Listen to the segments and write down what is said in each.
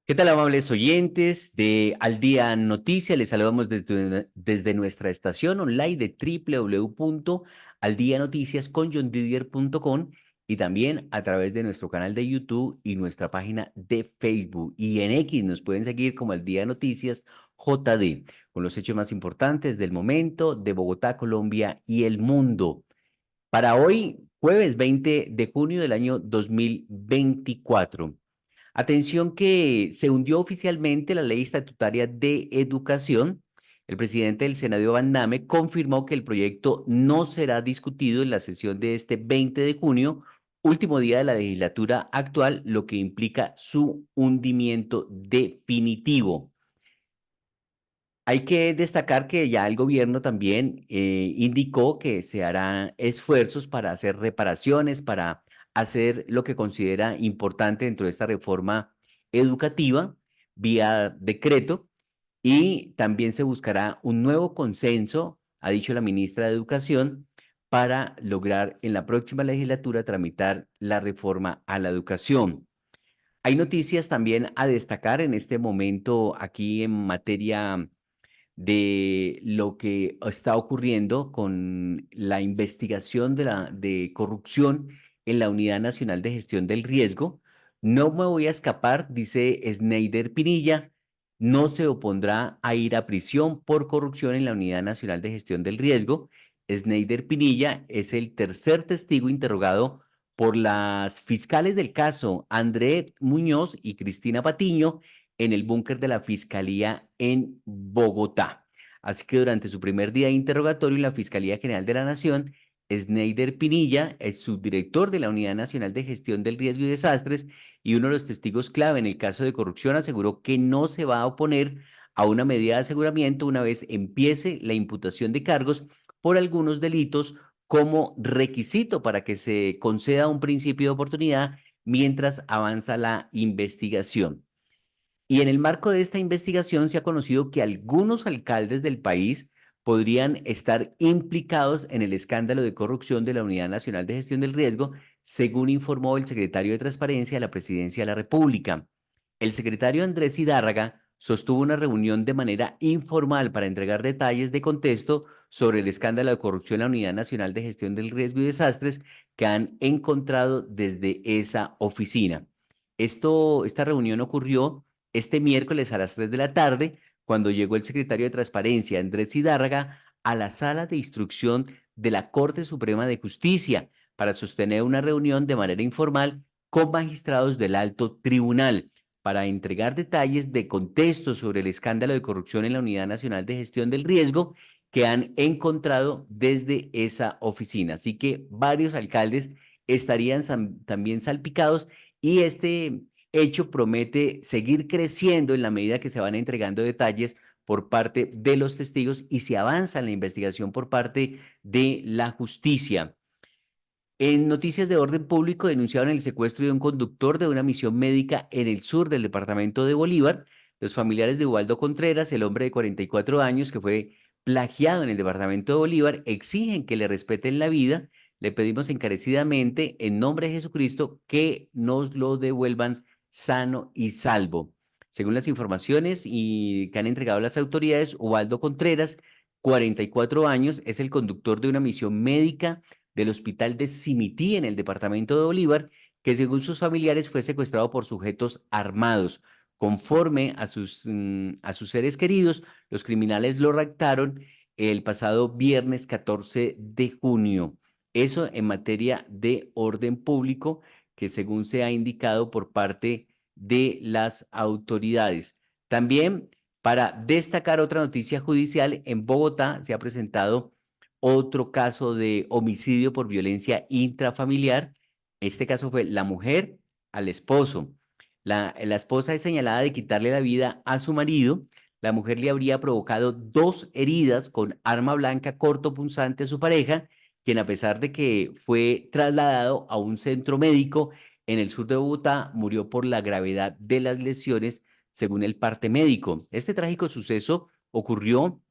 ¿Qué tal, amables oyentes de Al Día Noticias? Les saludamos desde nuestra estación online de www.aldianoticiasconjohndidier.com y también a través de nuestro canal de YouTube y nuestra página de Facebook. Y en X nos pueden seguir como Al Día Noticias JD, con los hechos más importantes del momento de Bogotá, Colombia y el mundo. Para hoy, jueves 20 de junio del año 2024. Atención que se hundió oficialmente la ley estatutaria de educación. El presidente del Senado, Iván Name, confirmó que el proyecto no será discutido en la sesión de este 20 de junio, último día de la legislatura actual, lo que implica su hundimiento definitivo. Hay que destacar que ya el gobierno también indicó que se harán esfuerzos para hacer reparaciones, para hacer lo que considera importante dentro de esta reforma educativa vía decreto y también se buscará un nuevo consenso, ha dicho la ministra de Educación, para lograr en la próxima legislatura tramitar la reforma a la educación. Hay noticias también a destacar en este momento aquí en materia de lo que está ocurriendo con la investigación de corrupción en la Unidad Nacional de Gestión del Riesgo. No me voy a escapar, dice Sneider Pinilla, no se opondrá a ir a prisión por corrupción en la Unidad Nacional de Gestión del Riesgo. Sneider Pinilla es el tercer testigo interrogado por las fiscales del caso, André Muñoz y Cristina Patiño, en el búnker de la Fiscalía en Bogotá. Así que durante su primer día de interrogatorio en la Fiscalía General de la Nación, Sneider Pinilla, el subdirector de la Unidad Nacional de Gestión del Riesgo y Desastres y uno de los testigos clave en el caso de corrupción, aseguró que no se va a oponer a una medida de aseguramiento una vez empiece la imputación de cargos por algunos delitos como requisito para que se conceda un principio de oportunidad mientras avanza la investigación. Y en el marco de esta investigación se ha conocido que algunos alcaldes del país podrían estar implicados en el escándalo de corrupción de la Unidad Nacional de Gestión del Riesgo, según informó el secretario de Transparencia de la Presidencia de la República. El secretario Andrés Hidárraga sostuvo una reunión de manera informal para entregar detalles de contexto sobre el escándalo de corrupción en la Unidad Nacional de Gestión del Riesgo y Desastres que han encontrado desde esa oficina. Esta reunión ocurrió este miércoles a las 3 de la tarde, cuando llegó el secretario de Transparencia, Andrés Hidárraga, a la sala de instrucción de la Corte Suprema de Justicia para sostener una reunión de manera informal con magistrados del alto tribunal para entregar detalles de contexto sobre el escándalo de corrupción en la Unidad Nacional de Gestión del Riesgo que han encontrado desde esa oficina. Así que varios alcaldes estarían también salpicados y este hecho promete seguir creciendo en la medida que se van entregando detalles por parte de los testigos y se avanza en la investigación por parte de la justicia. En noticias de orden público denunciaron el secuestro de un conductor de una misión médica en el sur del departamento de Bolívar. Los familiares de Ubaldo Contreras, el hombre de 44 años que fue plagiado en el departamento de Bolívar, exigen que le respeten la vida. Le pedimos encarecidamente, en nombre de Jesucristo, que nos lo devuelvan sano y salvo. Según las informaciones que han entregado las autoridades, Ubaldo Contreras, 44 años, es el conductor de una misión médica del hospital de Simití en el departamento de Bolívar, que según sus familiares fue secuestrado por sujetos armados. Conforme a sus seres queridos, los criminales lo raptaron el pasado viernes 14 de junio. Eso en materia de orden público, que según se ha indicado por parte de las autoridades. También, para destacar otra noticia judicial, en Bogotá se ha presentado otro caso de homicidio por violencia intrafamiliar. Este caso fue la mujer al esposo. La esposa es señalada de quitarle la vida a su marido. La mujer le habría provocado dos heridas con arma blanca cortopunzante a su pareja, quien a pesar de que fue trasladado a un centro médico en el sur de Bogotá, murió por la gravedad de las lesiones, según el parte médico. Este trágico suceso ocurrió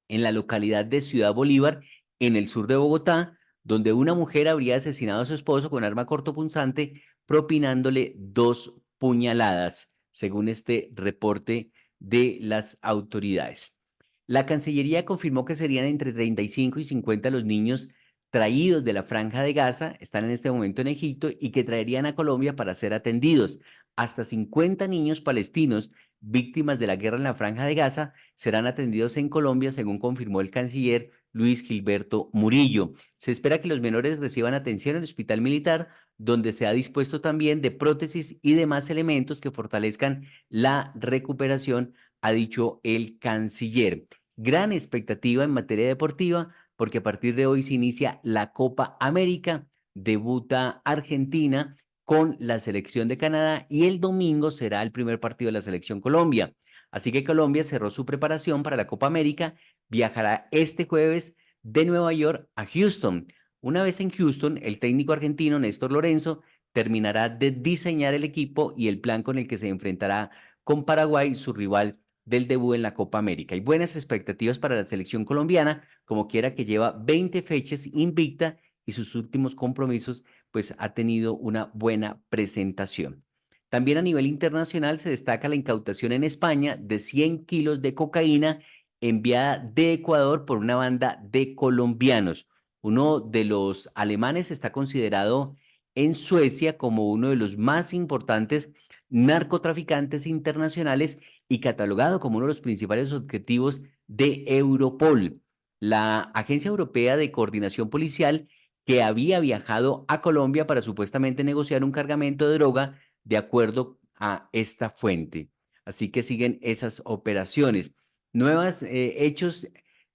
en la localidad de Ciudad Bolívar, en el sur de Bogotá, donde una mujer habría asesinado a su esposo con arma cortopunzante, propinándole dos puñaladas. según este reporte de las autoridades. La Cancillería confirmó que serían entre 35 y 50 los niños traídos de la Franja de Gaza, están en este momento en Egipto, y que traerían a Colombia para ser atendidos. Hasta 50 niños palestinos víctimas de la guerra en la Franja de Gaza serán atendidos en Colombia, según confirmó el canciller Luis Gilberto Murillo. Se espera que los menores reciban atención en el hospital militar, donde se ha dispuesto también de prótesis y demás elementos que fortalezcan la recuperación, ha dicho el canciller. Gran expectativa en materia deportiva, porque a partir de hoy se inicia la Copa América, debuta Argentina con la selección de Canadá y el domingo será el primer partido de la selección Colombia. Así que Colombia cerró su preparación para la Copa América, viajará este jueves de Nueva York a Houston. Una vez en Houston, el técnico argentino Néstor Lorenzo terminará de diseñar el equipo y el plan con el que se enfrentará con Paraguay, su rival del debut en la Copa América. Hay buenas expectativas para la selección colombiana, como quiera que lleva 20 fechas invicta y sus últimos compromisos pues ha tenido una buena presentación. También a nivel internacional se destaca la incautación en España de 100 kilos de cocaína enviada de Ecuador por una banda de colombianos. Uno de los alemanes está considerado en Suecia como uno de los más importantes narcotraficantes internacionales y catalogado como uno de los principales objetivos de Europol, la Agencia Europea de Coordinación Policial, que había viajado a Colombia para supuestamente negociar un cargamento de droga de acuerdo a esta fuente. Así que siguen esas operaciones. Nuevos hechos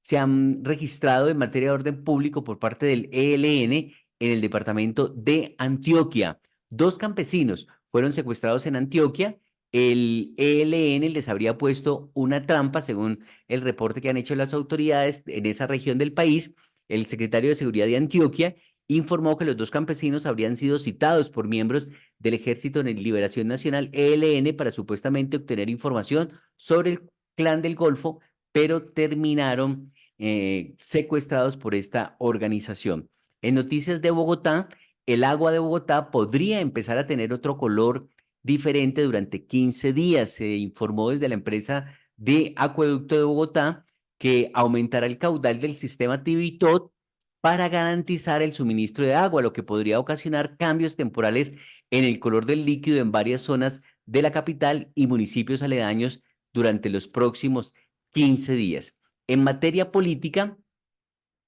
se han registrado en materia de orden público por parte del ELN en el departamento de Antioquia. 2 campesinos fueron secuestrados en Antioquia. El ELN les habría puesto una trampa, según el reporte que han hecho las autoridades en esa región del país. El secretario de Seguridad de Antioquia informó que los 2 campesinos habrían sido citados por miembros del Ejército de Liberación Nacional, ELN, para supuestamente obtener información sobre el Clan del Golfo, pero terminaron secuestrados por esta organización. En noticias de Bogotá, el agua de Bogotá podría empezar a tener otro color diferente durante 15 días. Se informó desde la empresa de Acueducto de Bogotá que aumentará el caudal del sistema Tivitot para garantizar el suministro de agua, lo que podría ocasionar cambios temporales en el color del líquido en varias zonas de la capital y municipios aledaños durante los próximos 15 días. En materia política,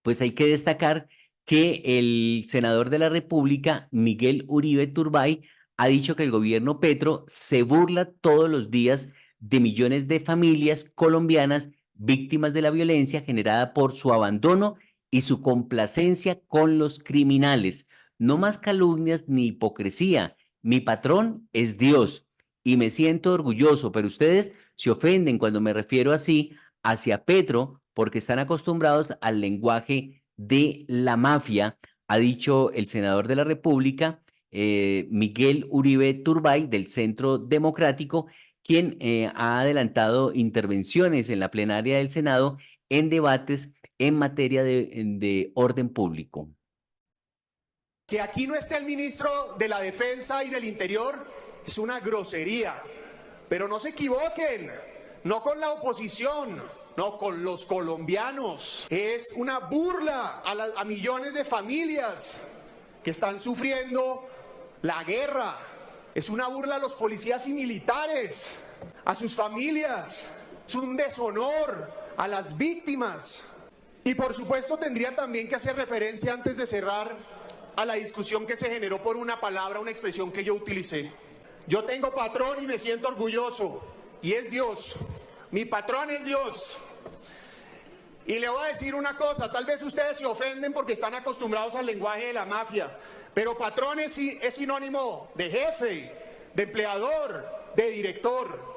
pues hay que destacar que el senador de la República, Miguel Uribe Turbay, ha dicho que el gobierno Petro se burla todos los días de millones de familias colombianas víctimas de la violencia generada por su abandono y su complacencia con los criminales. No más calumnias ni hipocresía. Mi patrón es Dios y me siento orgulloso, pero ustedes se ofenden cuando me refiero así hacia Petro porque están acostumbrados al lenguaje de la mafia, ha dicho el senador de la República, Miguel Uribe Turbay, del Centro Democrático, quien ha adelantado intervenciones en la plenaria del Senado en debates en materia de orden público. Que aquí no esté el ministro de la Defensa y del Interior es una grosería, pero no se equivoquen, no con la oposición, no con los colombianos. Es una burla a millones de familias que están sufriendo la guerra. Es una burla a los policías y militares, a sus familias. Es un deshonor a las víctimas. Y por supuesto tendría también que hacer referencia antes de cerrar a la discusión que se generó por una palabra, una expresión que yo utilicé. Yo tengo patrón y me siento orgulloso, y es Dios. Mi patrón es Dios. Y le voy a decir una cosa, tal vez ustedes se ofenden porque están acostumbrados al lenguaje de la mafia, pero patrón es sinónimo de jefe, de empleador, de director.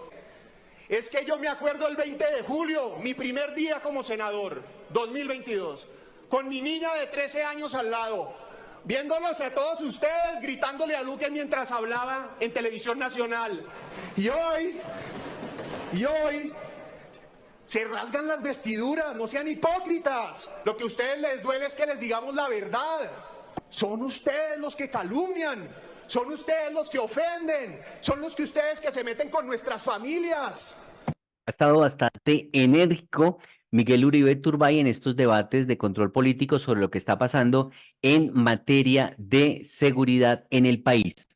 Es que yo me acuerdo el 20 de julio, mi primer día como senador, 2022, con mi niña de 13 años al lado, viéndolos a todos ustedes, gritándole a Duque mientras hablaba en Televisión Nacional. Y hoy se rasgan las vestiduras, no sean hipócritas. Lo que a ustedes les duele es que les digamos la verdad. Son ustedes los que calumnian, Son ustedes los que ofenden, son ustedes que se meten con nuestras familias. Ha estado bastante enérgico Miguel Uribe Turbay en estos debates de control político sobre lo que está pasando en materia de seguridad en el país.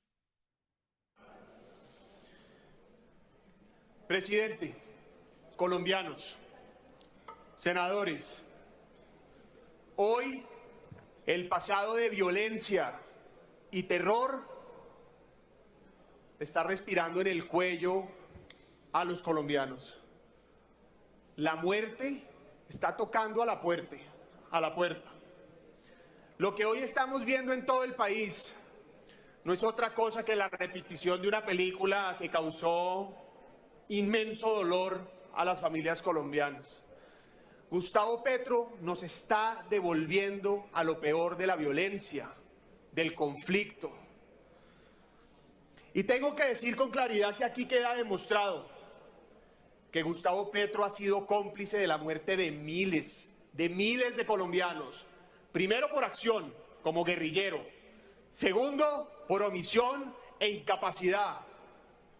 Presidente, colombianos, senadores, hoy el pasado de violencia y terror está respirando en el cuello a los colombianos. La muerte está tocando a la puerta. Lo que hoy estamos viendo en todo el país no es otra cosa que la repetición de una película que causó inmenso dolor a las familias colombianas. Gustavo Petro nos está devolviendo a lo peor de la violencia, del conflicto. Y tengo que decir con claridad que aquí queda demostrado que Gustavo Petro ha sido cómplice de la muerte de miles de colombianos. Primero por acción, como guerrillero. Segundo, por omisión e incapacidad,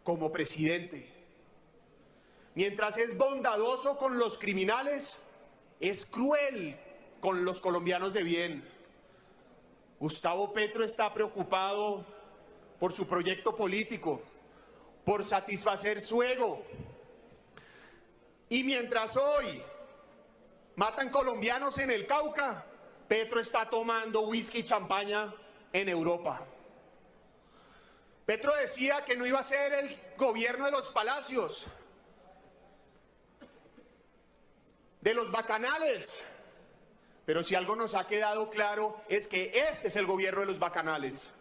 como presidente. Mientras es bondadoso con los criminales, es cruel con los colombianos de bien. Gustavo Petro está preocupado por su proyecto político, por satisfacer su ego. Y mientras hoy matan colombianos en el Cauca, Petro está tomando whisky y champaña en Europa. Petro decía que no iba a ser el gobierno de los palacios, de los bacanales, pero si algo nos ha quedado claro es que este es el gobierno de los bacanales,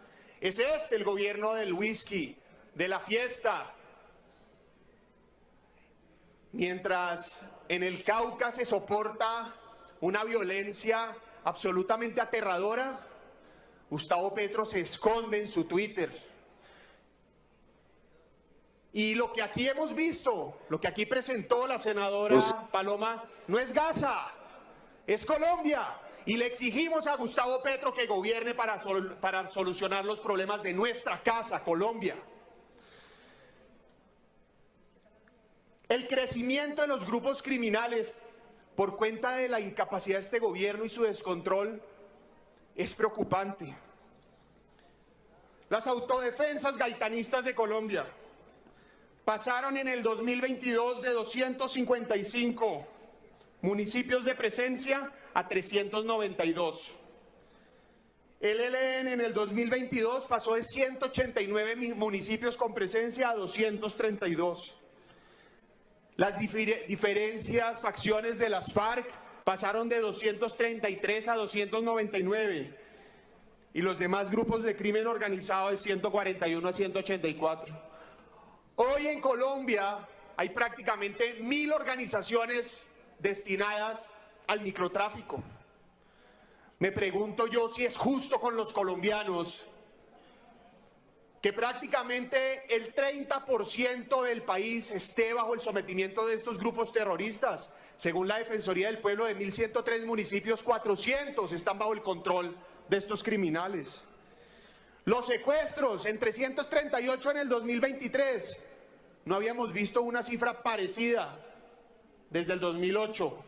es este el gobierno del whisky, de la fiesta. Mientras en el Cauca se soporta una violencia absolutamente aterradora, Gustavo Petro se esconde en su Twitter. Y lo que aquí hemos visto, lo que aquí presentó la senadora Paloma, no es Gaza, es Colombia. Y le exigimos a Gustavo Petro que gobierne para solucionar los problemas de nuestra casa, Colombia. El crecimiento de los grupos criminales por cuenta de la incapacidad de este gobierno y su descontrol es preocupante. Las autodefensas gaitanistas de Colombia pasaron en el 2022 de 255 municipios de presencia a 392. El ELN en el 2022 pasó de 189 municipios con presencia a 232. Las diferencias, facciones de las FARC pasaron de 233 a 299 y los demás grupos de crimen organizado de 141 a 184. Hoy en Colombia hay prácticamente 1000 organizaciones destinadas al microtráfico. Me pregunto yo si es justo con los colombianos que prácticamente el 30% del país esté bajo el sometimiento de estos grupos terroristas. Según la Defensoría del Pueblo, de 1.103 municipios, 400 están bajo el control de estos criminales. Los secuestros, en 338 en el 2023. No habíamos visto una cifra parecida desde el 2008.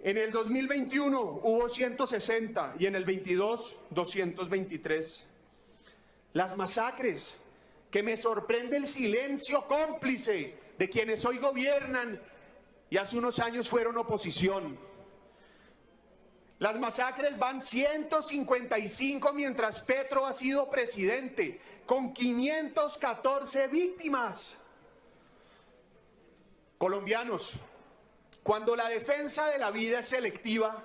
En el 2021 hubo 160 y en el 22, 223. Las masacres, que me sorprende el silencio cómplice de quienes hoy gobiernan y hace unos años fueron oposición. Las masacres van 155 mientras Petro ha sido presidente, con 514 víctimas. Colombianos, cuando la defensa de la vida es selectiva,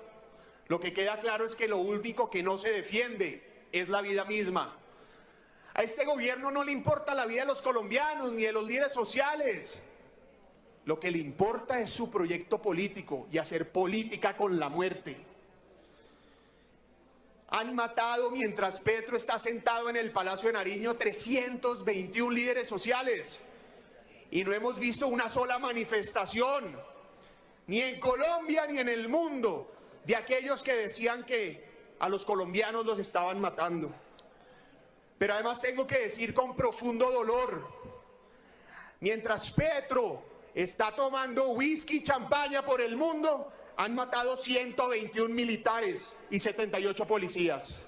lo que queda claro es que lo único que no se defiende es la vida misma. A este gobierno no le importa la vida de los colombianos ni de los líderes sociales. Lo que le importa es su proyecto político y hacer política con la muerte. Han matado, mientras Petro está sentado en el Palacio de Nariño, 321 líderes sociales. Y no hemos visto una sola manifestación, ni en Colombia ni en el mundo, de aquellos que decían que a los colombianos los estaban matando. Pero además tengo que decir con profundo dolor, mientras Petro está tomando whisky y champaña por el mundo, han matado 121 militares y 78 policías.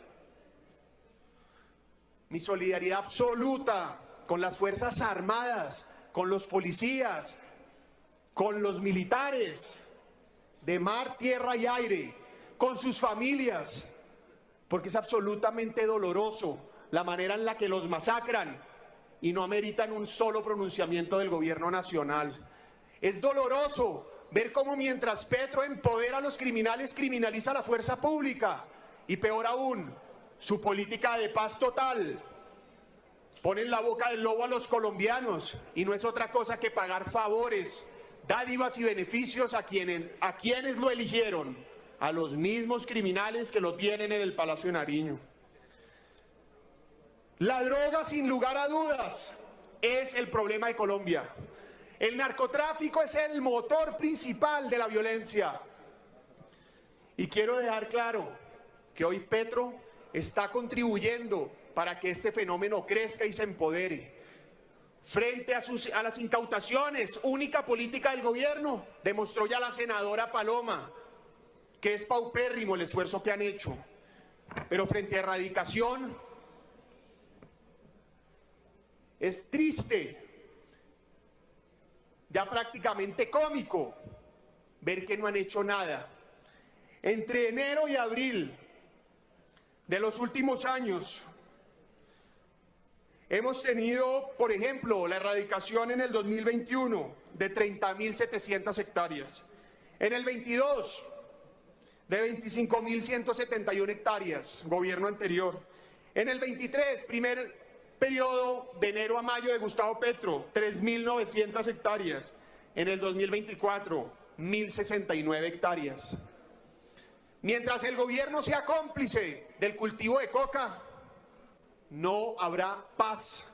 Mi solidaridad absoluta con las Fuerzas Armadas, con los policías, con los militares de mar, tierra y aire, con sus familias, porque es absolutamente doloroso la manera en la que los masacran y no ameritan un solo pronunciamiento del gobierno nacional. Es doloroso ver cómo mientras Petro empodera a los criminales, criminaliza a la fuerza pública y peor aún, su política de paz total. Ponen la boca del lobo a los colombianos y no es otra cosa que pagar favores, dádivas y beneficios a quienes lo eligieron, a los mismos criminales que lo tienen en el Palacio de Nariño. La droga, sin lugar a dudas, es el problema de Colombia. El narcotráfico es el motor principal de la violencia. Y quiero dejar claro que hoy Petro está contribuyendo para que este fenómeno crezca y se empodere. Frente a las incautaciones, única política del gobierno, demostró ya la senadora Paloma que es paupérrimo el esfuerzo que han hecho. Pero frente a erradicación, es triste, ya prácticamente cómico, ver que no han hecho nada. Entre enero y abril de los últimos años, hemos tenido, por ejemplo, la erradicación en el 2021 de 30.700 hectáreas. En el 22, de 25.171 hectáreas, gobierno anterior. En el 23, primer periodo de enero a mayo de Gustavo Petro, 3.900 hectáreas. En el 2024, 1.069 hectáreas. Mientras el gobierno sea cómplice del cultivo de coca, no habrá paz.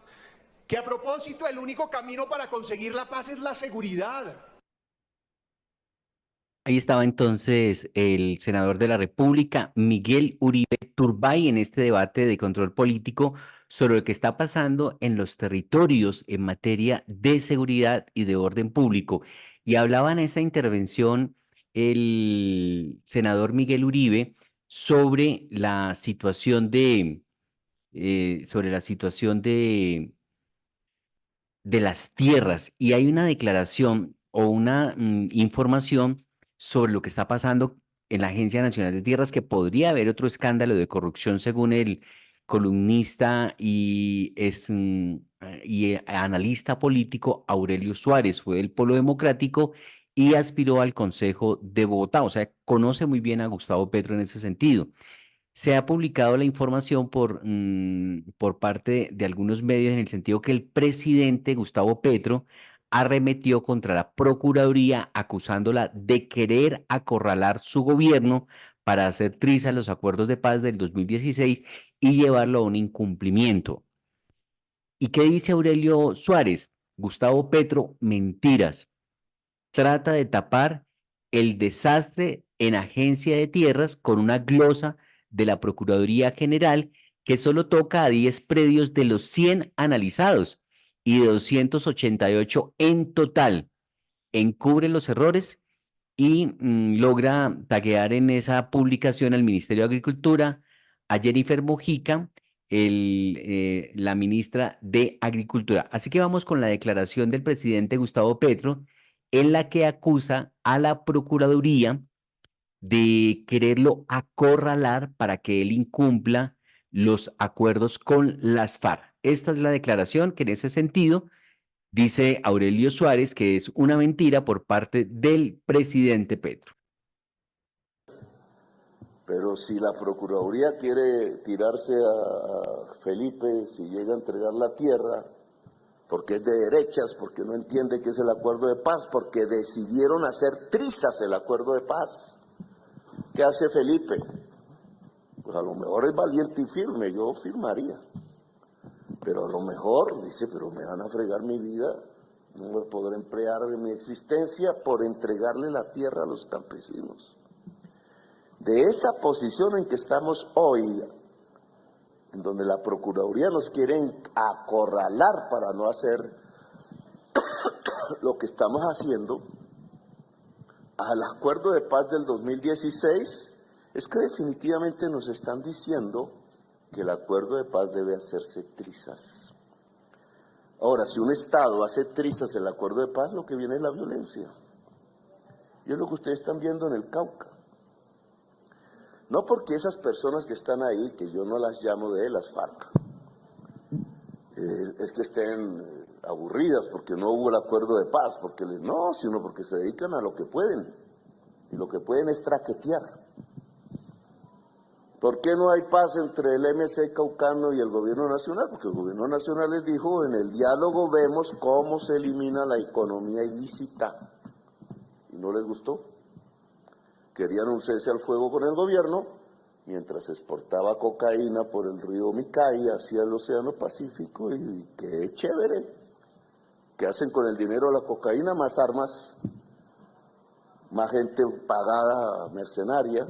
Que a propósito, el único camino para conseguir la paz es la seguridad. Ahí estaba entonces el senador de la República, Miguel Uribe Turbay, en este debate de control político sobre lo que está pasando en los territorios en materia de seguridad y de orden público. Y hablaba en esa intervención el senador Miguel Uribe sobre la situación de las tierras. Y hay una declaración o una información sobre lo que está pasando en la Agencia Nacional de Tierras, que podría haber otro escándalo de corrupción según el columnista y analista político Aurelio Suárez. Fue del Polo Democrático y aspiró al Consejo de Bogotá. O sea, conoce muy bien a Gustavo Petro en ese sentido. Se ha publicado la información por parte de algunos medios en el sentido que el presidente Gustavo Petro arremetió contra la Procuraduría acusándola de querer acorralar su gobierno para hacer trizas los acuerdos de paz del 2016 y llevarlo a un incumplimiento. ¿Y qué dice Aurelio Suárez? Gustavo Petro, mentiras. Trata de tapar el desastre en Agencia de Tierras con una glosa de la Procuraduría General que solo toca a 10 predios de los 100 analizados y de 288 en total. Encubre los errores y logra taguear en esa publicación al Ministerio de Agricultura, a Jennifer Mojica, la ministra de Agricultura. Así que vamos con la declaración del presidente Gustavo Petro, en la que acusa a la Procuraduría de quererlo acorralar para que él incumpla los acuerdos con las FARC. Esta es la declaración que en ese sentido dice Aurelio Suárez que es una mentira por parte del presidente Petro. Pero si la Procuraduría quiere tirarse a Felipe, si llega a entregar la tierra, porque es de derechas, porque no entiende qué es el acuerdo de paz, porque decidieron hacer trizas el acuerdo de paz. ¿Qué hace Felipe? Pues a lo mejor es valiente y firme, yo firmaría. Pero a lo mejor dice, pero me van a fregar mi vida, no me podré emplear de mi existencia por entregarle la tierra a los campesinos. De esa posición en que estamos hoy, en donde la Procuraduría nos quiere acorralar para no hacer lo que estamos haciendo, al acuerdo de paz del 2016, es que definitivamente nos están diciendo que el acuerdo de paz debe hacerse trizas. Ahora, si un Estado hace trizas el acuerdo de paz, lo que viene es la violencia. Y es lo que ustedes están viendo en el Cauca. No porque esas personas que están ahí, que yo no las llamo de las FARC, es que estén aburridas porque no hubo el acuerdo de paz, no, sino porque se dedican a lo que pueden, y lo que pueden es traquetear. ¿Por qué no hay paz entre el MC caucano y el gobierno nacional? Porque el gobierno nacional les dijo, en el diálogo vemos cómo se elimina la economía ilícita, y no les gustó. Querían un cese al fuego con el gobierno, mientras se exportaba cocaína por el río Micay hacia el Océano Pacífico, y qué chévere. ¿Qué hacen con el dinero de la cocaína? Más armas, más gente pagada, mercenaria.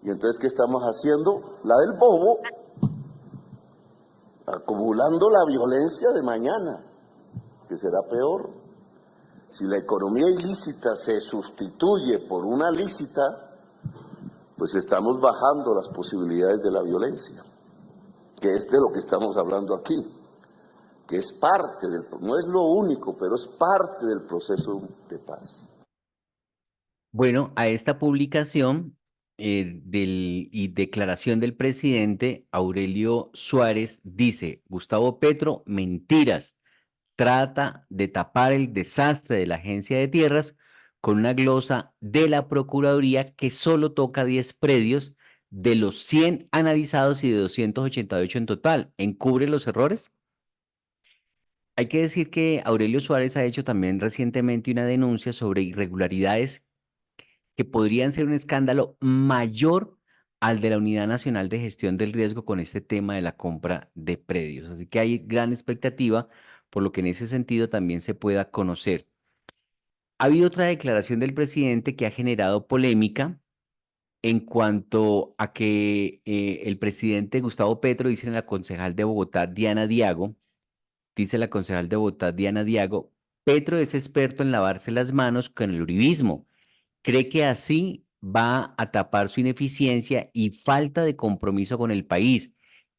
Y entonces, ¿qué estamos haciendo? La del bobo, acumulando la violencia de mañana, que será peor. Si la economía ilícita se sustituye por una lícita, pues estamos bajando las posibilidades de la violencia, que es de lo que estamos hablando aquí, que es parte no es lo único, pero es parte del proceso de paz. Bueno, a esta publicación y declaración del presidente Aurelio Suárez dice: Gustavo Petro, mentiras, trata de tapar el desastre de la Agencia de Tierras con una glosa de la Procuraduría que solo toca 10 predios de los 100 analizados y de 288 en total. ¿Encubre los errores? Hay que decir que Aurelio Suárez ha hecho también recientemente una denuncia sobre irregularidades que podrían ser un escándalo mayor al de la Unidad Nacional de Gestión del Riesgo con este tema de la compra de predios. Así que hay gran expectativa por lo que en ese sentido también se pueda conocer. Ha habido otra declaración del presidente que ha generado polémica en cuanto a que el presidente Gustavo Petro dice en la concejal de Bogotá, Diana Diago, dice la concejal de Bogotá, Diana Diago: Petro es experto en lavarse las manos con el uribismo. Cree que así va a tapar su ineficiencia y falta de compromiso con el país.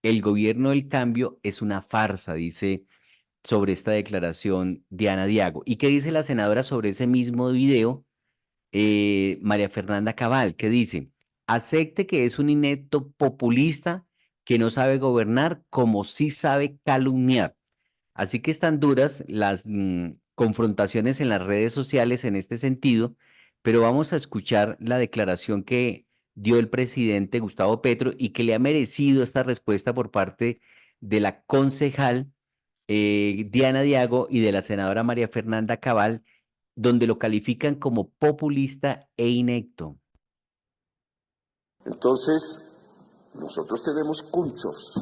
El gobierno del cambio es una farsa, dice sobre esta declaración Diana Diago. ¿Y qué dice la senadora sobre ese mismo video? María Fernanda Cabal, que dice: acepte que es un inepto populista que no sabe gobernar como sí sabe calumniar. Así que están duras las confrontaciones en las redes sociales en este sentido, pero vamos a escuchar la declaración que dio el presidente Gustavo Petro y que le ha merecido esta respuesta por parte de la concejal Diana Diago y de la senadora María Fernanda Cabal, donde lo califican como populista e inecto. Entonces, nosotros tenemos cunchos.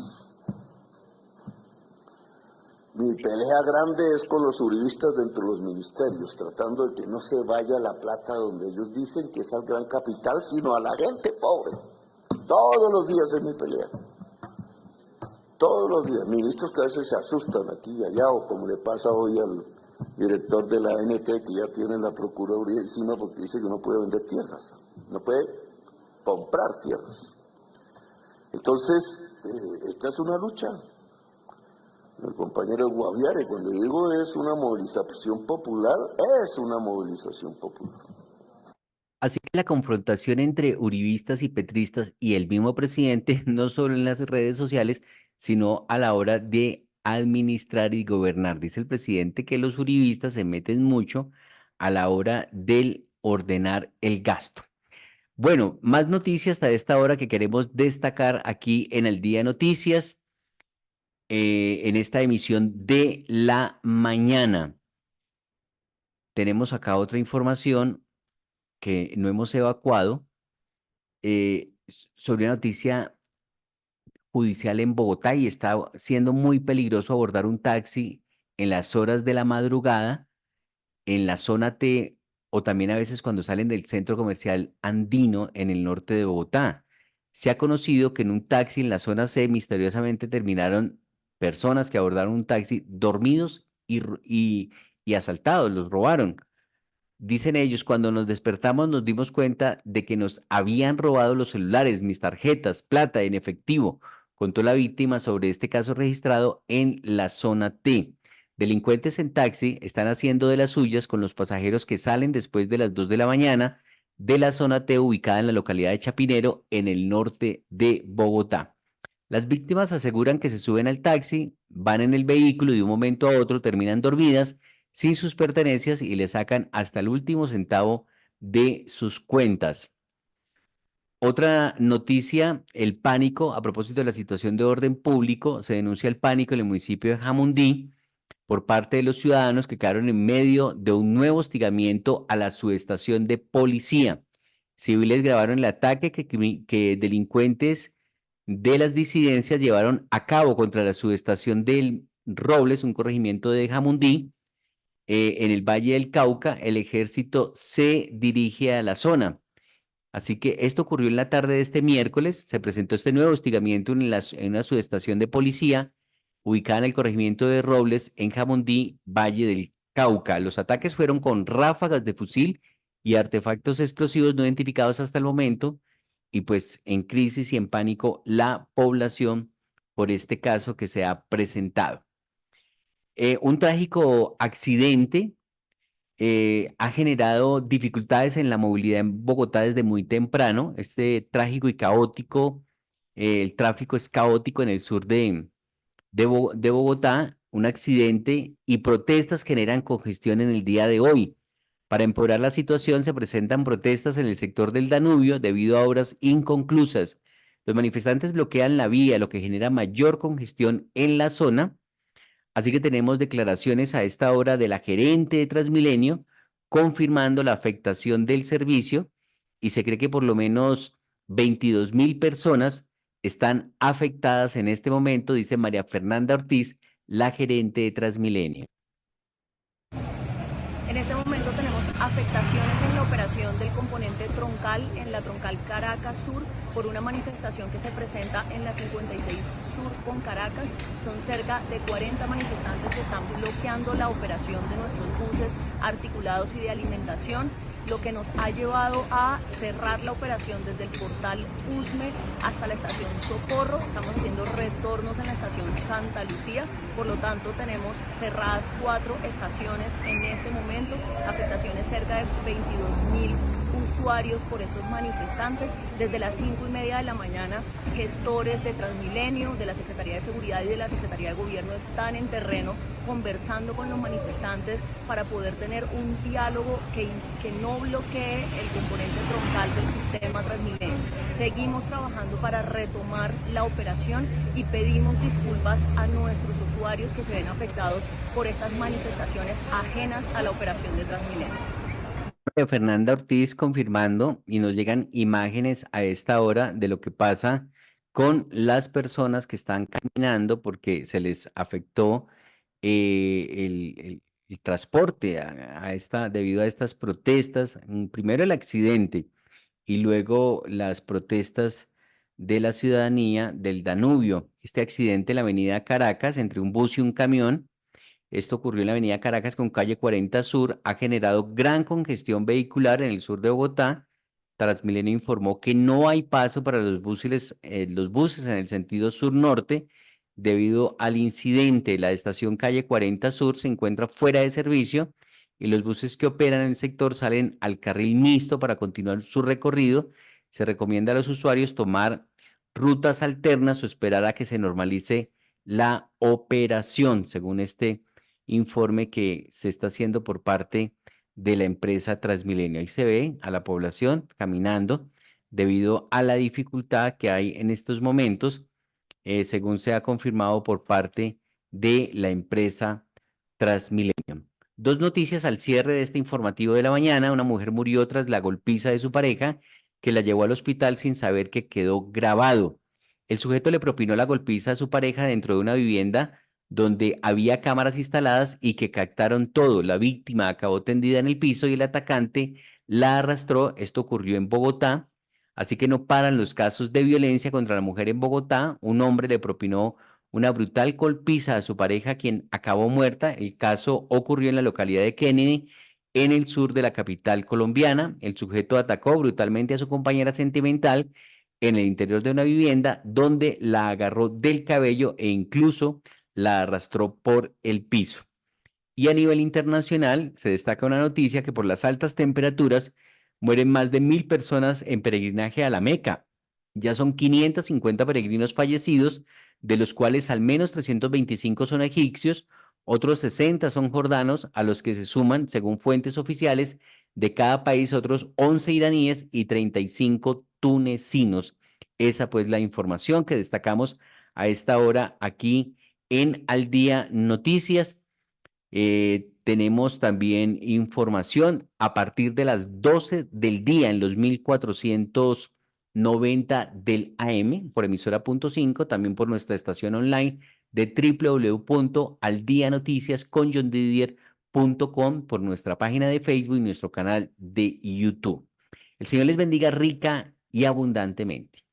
Mi pelea grande es con los uribistas dentro de los ministerios, tratando de que no se vaya la plata donde ellos dicen que es al gran capital, sino a la gente pobre. Todos los días es mi pelea. Todos los días. Ministros que a veces se asustan aquí y allá, o como le pasa hoy al director de la ANT, que ya tiene la Procuraduría encima porque dice que no puede vender tierras, no puede comprar tierras. Entonces, esta es una lucha. El compañero Guaviare, cuando digo es una movilización popular, es una movilización popular. Así que la confrontación entre uribistas y petristas y el mismo presidente, no solo en las redes sociales, sino a la hora de administrar y gobernar. Dice el presidente que los uribistas se meten mucho a la hora del ordenar el gasto. Bueno, más noticias hasta esta hora que queremos destacar aquí en el Día de Noticias, en esta emisión de la mañana. Tenemos acá otra información que no hemos evacuado sobre una noticia judicial en Bogotá, y está siendo muy peligroso abordar un taxi en las horas de la madrugada en la zona T, o también a veces cuando salen del centro comercial Andino en el norte de Bogotá. se ha conocido que en un taxi en la zona C misteriosamente terminaron personas que abordaron un taxi dormidos y asaltados, los robaron. Dicen ellos, cuando nos despertamos nos dimos cuenta de que nos habían robado los celulares, mis tarjetas, plata en efectivo, contó la víctima sobre este caso registrado en la zona T. Delincuentes en taxi están haciendo de las suyas con los pasajeros que salen después de las 2 de la mañana de la zona T ubicada en la localidad de Chapinero, en el norte de Bogotá. Las víctimas aseguran que se suben al taxi, van en el vehículo y de un momento a otro terminan dormidas sin sus pertenencias y le sacan hasta el último centavo de sus cuentas. Otra noticia, el pánico, a propósito de la situación de orden público, se denuncia el pánico en el municipio de Jamundí por parte de los ciudadanos que quedaron en medio de un nuevo hostigamiento a la subestación de policía. Civiles grabaron el ataque que delincuentes de las disidencias llevaron a cabo contra la subestación del Robles, un corregimiento de Jamundí, en el Valle del Cauca. El ejército se dirige a la zona. Así que esto ocurrió en la tarde de este miércoles. Se presentó este nuevo hostigamiento en una subestación de policía ubicada en el corregimiento de Robles, en Jamundí, Valle del Cauca. Los ataques fueron con ráfagas de fusil y artefactos explosivos no identificados hasta el momento, y pues en crisis y en pánico la población por este caso que se ha presentado. Un trágico accidente ha generado dificultades en la movilidad en Bogotá desde muy temprano. Este trágico y caótico, el tráfico es caótico en el sur de Bogotá. Un accidente y protestas generan congestión en el día de hoy. Para empeorar la situación, se presentan protestas en el sector del Danubio debido a obras inconclusas. Los manifestantes bloquean la vía, lo que genera mayor congestión en la zona. Así que tenemos declaraciones a esta hora de la gerente de Transmilenio confirmando la afectación del servicio, y se cree que por lo menos 22.000 personas están afectadas en este momento, dice María Fernanda Ortiz, la gerente de Transmilenio. En este momento tenemos afectaciones en la operación del componente troncal en la troncal Caracas Sur por una manifestación que se presenta en la 56 Sur con Caracas. Son cerca de 40 manifestantes que están bloqueando la operación de nuestros buses articulados y de alimentación, lo que nos ha llevado a cerrar la operación desde el portal Usme hasta la estación Socorro. Estamos haciendo retornos en la estación Santa Lucía, por lo tanto tenemos cerradas 4 estaciones en este momento, afectaciones cerca de 22.000 usuarios por estos manifestantes. Desde las 5:30 de la mañana, gestores de Transmilenio, de la Secretaría de Seguridad y de la Secretaría de Gobierno están en terreno conversando con los manifestantes para poder tener un diálogo que no bloquee el componente troncal del sistema Transmilenio. Seguimos trabajando para retomar la operación y pedimos disculpas a nuestros usuarios que se ven afectados por estas manifestaciones ajenas a la operación de Transmilenio. Fernanda Ortiz confirmando, y nos llegan imágenes a esta hora de lo que pasa con las personas que están caminando porque se les afectó el transporte debido a estas protestas. Primero el accidente y luego las protestas de la ciudadanía del Danubio. Este accidente en la avenida Caracas entre un bus y un camión. Esto ocurrió en la avenida Caracas con calle 40 Sur, ha generado gran congestión vehicular en el sur de Bogotá. Transmilenio informó que no hay paso para los buses en el sentido sur-norte debido al incidente. La estación calle 40 Sur se encuentra fuera de servicio y los buses que operan en el sector salen al carril mixto para continuar su recorrido. Se recomienda a los usuarios tomar rutas alternas o esperar a que se normalice la operación, según este informe que se está haciendo por parte de la empresa Transmilenio. Ahí se ve a la población caminando debido a la dificultad que hay en estos momentos, según se ha confirmado por parte de la empresa Transmilenio. 2 noticias al cierre de este informativo de la mañana. Una mujer murió tras la golpiza de su pareja, que la llevó al hospital sin saber que quedó grabado. El sujeto le propinó la golpiza a su pareja dentro de una vivienda donde había cámaras instaladas y que captaron todo. La víctima acabó tendida en el piso y el atacante la arrastró. Esto ocurrió en Bogotá. Así que no paran los casos de violencia contra la mujer en Bogotá. Un hombre le propinó una brutal golpiza a su pareja, quien acabó muerta. El caso ocurrió en la localidad de Kennedy, en el sur de la capital colombiana. El sujeto atacó brutalmente a su compañera sentimental en el interior de una vivienda, donde la agarró del cabello e incluso la arrastró por el piso. Y a nivel internacional se destaca una noticia que por las altas temperaturas mueren más de 1.000 personas en peregrinaje a la Meca. Ya son 550 peregrinos fallecidos, de los cuales al menos 325 son egipcios, otros 60 son jordanos, a los que se suman, según fuentes oficiales, de cada país otros 11 iraníes y 35 tunecinos. Esa pues la información que destacamos a esta hora aquí en Al Día Noticias. Tenemos también información a partir de las 12 del día en los 1490 del AM por emisora.5, también por nuestra estación online de www.aldianoticiasconjohndidier.com, por nuestra página de Facebook y nuestro canal de YouTube. El Señor les bendiga rica y abundantemente.